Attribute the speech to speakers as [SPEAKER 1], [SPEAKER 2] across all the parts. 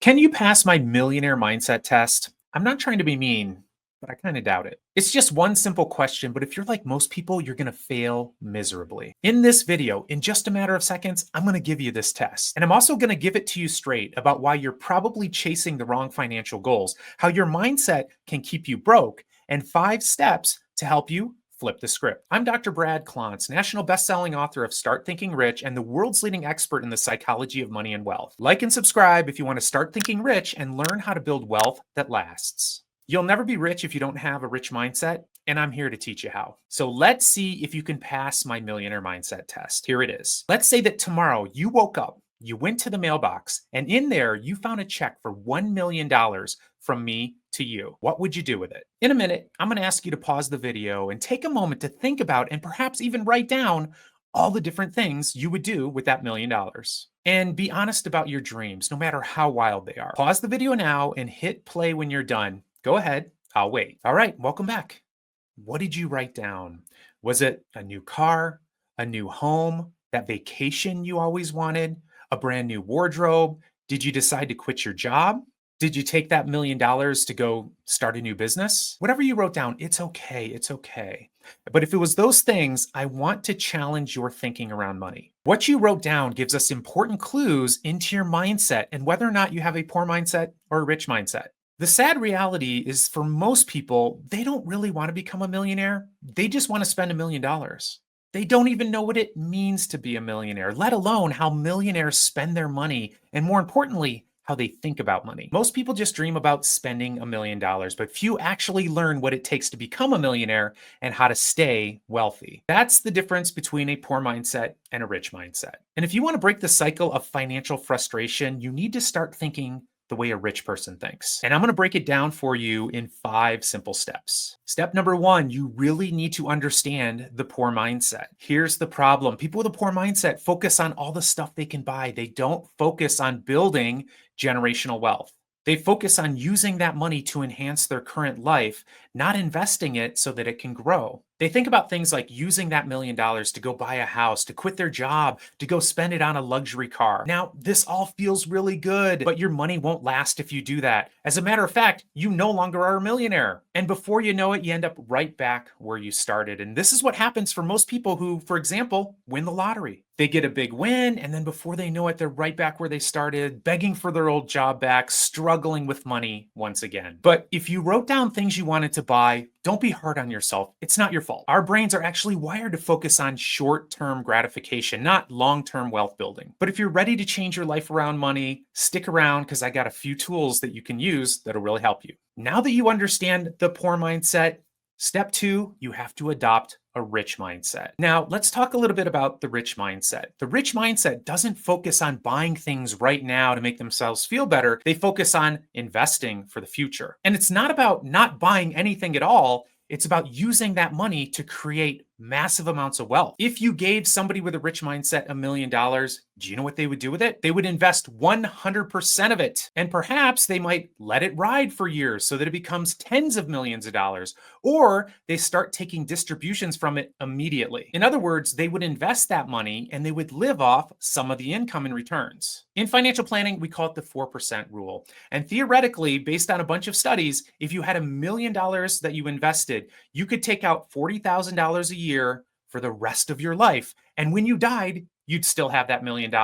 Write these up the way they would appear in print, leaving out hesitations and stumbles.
[SPEAKER 1] Can you pass my millionaire mindset test? I'm not trying to be mean, but I kind of doubt it. It's just one simple question, but if you're like most people, you're going to fail miserably. In this video, in just a matter of seconds, I'm going to give you this test. And I'm also going to give it to you straight about why you're probably chasing the wrong financial goals, how your mindset can keep you broke, and 5 steps to help you flip the script. I'm Dr. Brad Klontz, national best-selling author of Start Thinking Rich and the world's leading expert in the psychology of money and wealth. Like and subscribe if you want to start thinking rich and learn how to build wealth that lasts. You'll never be rich if you don't have a rich mindset, and I'm here to teach you how. So let's see if you can pass my millionaire mindset test. Here it is. Let's say that tomorrow you woke up, you went to the mailbox, and in there you found a check for $1 million from me to you. What would you do with it? In a minute, I'm going to ask you to pause the video and take a moment to think about and perhaps even write down all the different things you would do with that $1 million. And be honest about your dreams, no matter how wild they are. Pause the video now and hit play when you're done. Go ahead. I'll wait. All right, welcome back. What did you write down? Was it a new car, a new home, that vacation you always wanted, a brand new wardrobe? Did you decide to quit your job? Did you take that $1 million to go start a new business? Whatever you wrote down, it's okay. It's okay. But if it was those things, I want to challenge your thinking around money. What you wrote down gives us important clues into your mindset and whether or not you have a poor mindset or a rich mindset. The sad reality is for most people, they don't really want to become a millionaire. They just want to spend $1 million. They don't even know what it means to be a millionaire, let alone how millionaires spend their money, and more importantly, how they think about money. Most people just dream about spending $1 million, but few actually learn what it takes to become a millionaire and how to stay wealthy. That's the difference between a poor mindset and a rich mindset. And if you want to break the cycle of financial frustration, you need to start thinking the way a rich person thinks. And I'm going to break it down for you in 5 simple steps. Step number 1, you really need to understand the poor mindset. Here's the problem. People with a poor mindset focus on all the stuff they can buy. They don't focus on building generational wealth. They focus on using that money to enhance their current life, not investing it so that it can grow. They think about things like using that $1 million to go buy a house, to quit their job, to go spend it on a luxury car. Now, this all feels really good, but your money won't last if you do that. As a matter of fact, you no longer are a millionaire. And before you know it, you end up right back where you started. And this is what happens for most people who, for example, win the lottery. They get a big win, and then before they know it, they're right back where they started, begging for their old job back, struggling with money once again. But if you wrote down things you wanted to buy, don't be hard on yourself. It's not your fault. Our brains are actually wired to focus on short-term gratification, not long-term wealth building. But if you're ready to change your life around money, stick around because I got a few tools that you can use that'll really help you. Now that you understand the poor mindset, step 2, you have to adopt a rich mindset. Now, let's talk a little bit about the rich mindset. The rich mindset doesn't focus on buying things right now to make themselves feel better. They focus on investing for the future. And it's not about not buying anything at all. It's about using that money to create massive amounts of wealth. If you gave somebody with a rich mindset $1 million, do you know what they would do with it? They would invest 100% of it. And perhaps they might let it ride for years so that it becomes tens of millions of dollars. Or they start taking distributions from it immediately. In other words, they would invest that money and they would live off some of the income in returns. In financial planning, we call it the 4% rule. And theoretically, based on a bunch of studies, if you had $1 million that you invested, you could take out $40,000 a year for the rest of your life. And when you died, you'd still have that $1 million.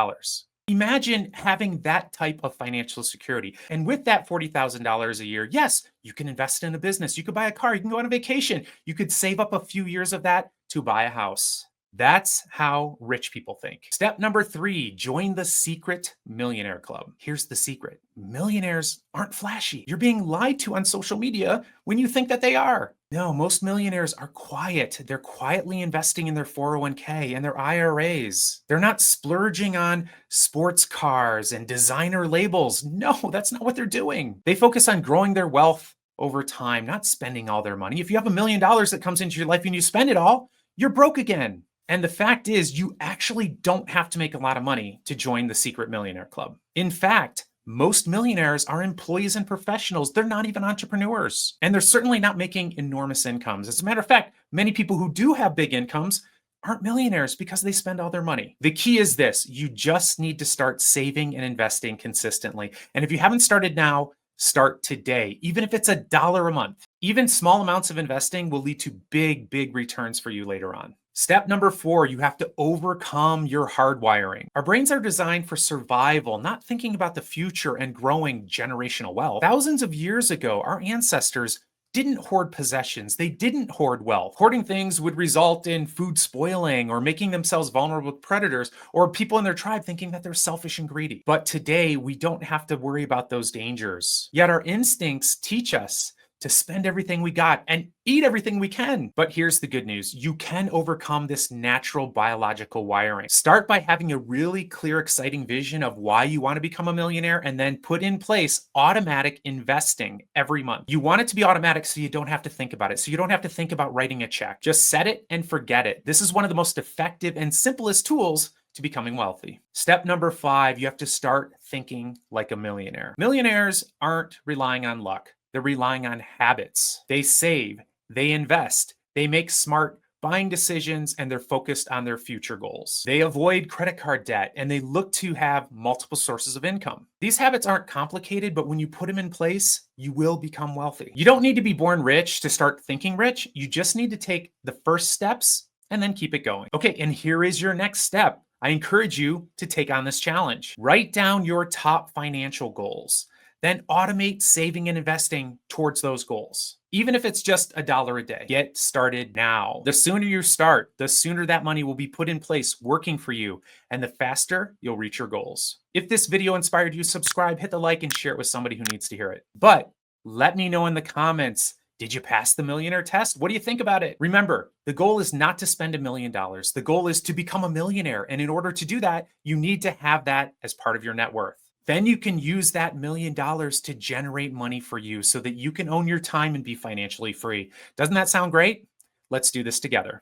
[SPEAKER 1] Imagine having that type of financial security. And with that $40,000 a year, yes, you can invest in a business. You could buy a car. You can go on a vacation. You could save up a few years of that to buy a house. That's how rich people think. Step number 3, join the secret millionaire club. Here's the secret. Millionaires aren't flashy. You're being lied to on social media when you think that they are. No, most millionaires are quiet. They're quietly investing in their 401k and their IRAs. They're not splurging on sports cars and designer labels. No, that's not what they're doing. They focus on growing their wealth over time, not spending all their money. If you have $1 million that comes into your life and you spend it all, you're broke again. And the fact is, you actually don't have to make a lot of money to join the secret millionaire club. In fact, most millionaires are employees and professionals. They're not even entrepreneurs. And they're certainly not making enormous incomes. As a matter of fact, many people who do have big incomes aren't millionaires because they spend all their money. The key is this: you just need to start saving and investing consistently. And if you haven't started now, start today, even if it's $1 a month. Even small amounts of investing will lead to big, big returns for you later on. Step number 4, you have to overcome your hardwiring. Our brains are designed for survival, not thinking about the future and growing generational wealth. Thousands of years ago, our ancestors didn't hoard possessions. They didn't hoard wealth. Hoarding things would result in food spoiling or making themselves vulnerable to predators, or people in their tribe thinking that they're selfish and greedy. But today, we don't have to worry about those dangers. Yet our instincts teach us to spend everything we got and eat everything we can. But here's the good news: you can overcome this natural biological wiring. Start by having a really clear, exciting vision of why you want to become a millionaire, and then put in place automatic investing every month. You want it to be automatic so you don't have to think about it. So you don't have to think about writing a check. Just set it and forget it. This is one of the most effective and simplest tools to becoming wealthy. Step number 5, you have to start thinking like a millionaire. Millionaires aren't relying on luck. They're relying on habits. They save, they invest, they make smart buying decisions, and they're focused on their future goals. They avoid credit card debt, and they look to have multiple sources of income. These habits aren't complicated, but when you put them in place, you will become wealthy. You don't need to be born rich to start thinking rich. You just need to take the first steps and then keep it going. Okay, and here is your next step. I encourage you to take on this challenge. Write down your top financial goals. Then automate saving and investing towards those goals, even if it's just $1 a day. Get started now. The sooner you start, the sooner that money will be put in place working for you, and the faster you'll reach your goals. If this video inspired you, subscribe, hit the like, and share it with somebody who needs to hear it. But let me know in the comments, did you pass the millionaire test? What do you think about it? Remember, the goal is not to spend $1 million. The goal is to become a millionaire. And in order to do that, you need to have that as part of your net worth. Then you can use that $1 million to generate money for you so that you can own your time and be financially free. Doesn't that sound great? Let's do this together.